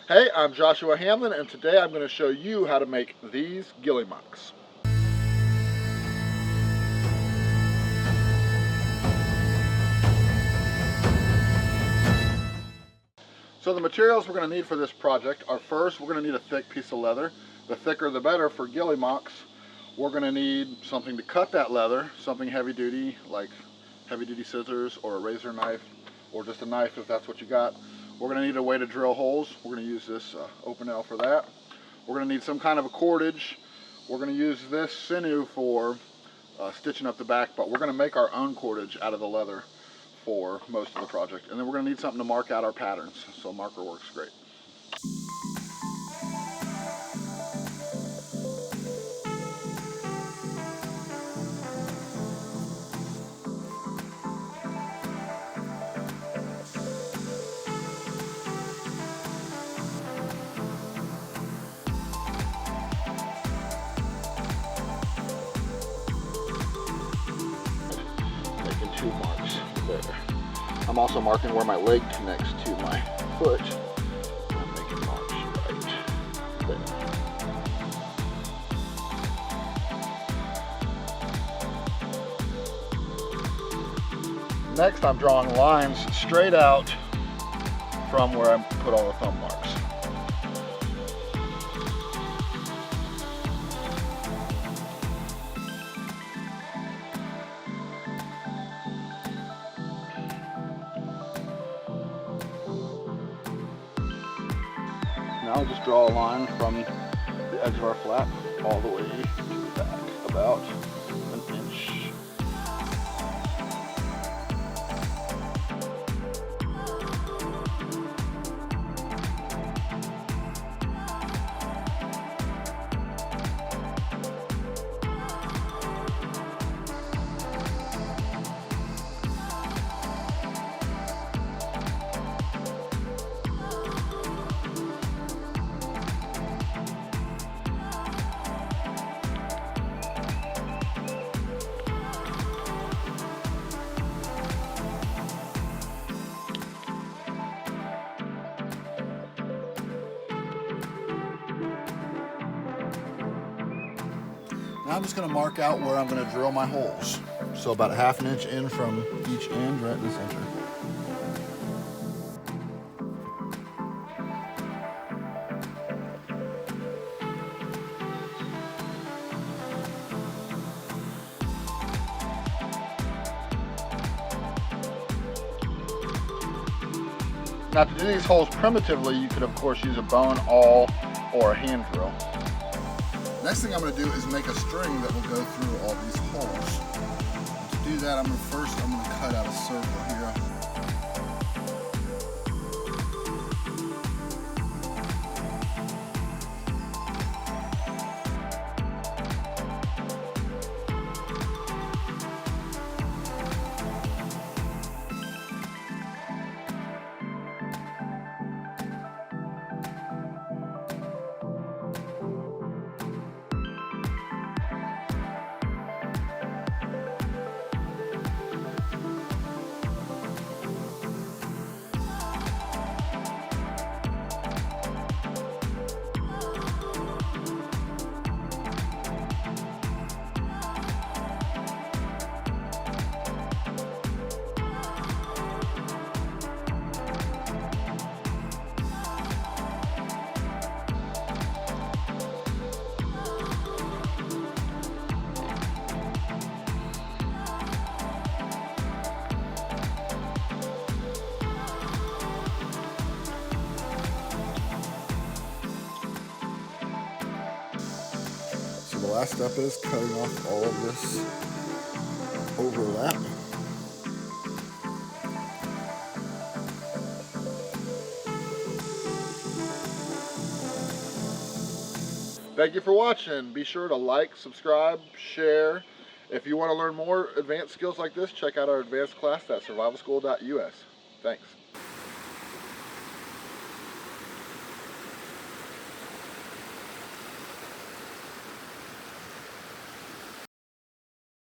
Hey, I'm Joshua Hamlin, and today I'm going to show you how to make these ghillie mocks. So the materials we're going to need for this project are, first, we're going to need a thick piece of leather. The thicker the better for ghillie mocks. We're going to need something to cut that leather, something heavy duty, like heavy duty scissors or a razor knife, or just a knife if that's what you got. We're going to need a way to drill holes. We're going to use this open L for that. We're going to need some kind of a cordage. We're going to use this sinew for stitching up the back, but we're going to make our own cordage out of the leather for most of the project. And then we're going to need something to mark out our patterns, so a marker works great. Making 2 marks there. I'm also marking where my leg connects to my foot. I'm making marks right there. Next, I'm drawing lines straight out from where I put all the thumb marks. Now I'll just draw a line from the edge of our flap all the way to the back, about an inch. Now I'm just going to mark out where I'm going to drill my holes. So about 1/2 inch in from each end, right in the center. Now to do these holes primitively, you could of course use a bone awl or a hand drill. Next thing I'm going to do is make a string that will go through all these holes. To do that, I'm going to cut out a circle here. The last step is cutting off all of this overlap. Thank you for watching. Be sure to like, subscribe, share. If you want to learn more advanced skills like this, check out our advanced class at survivalschool.us. Thanks.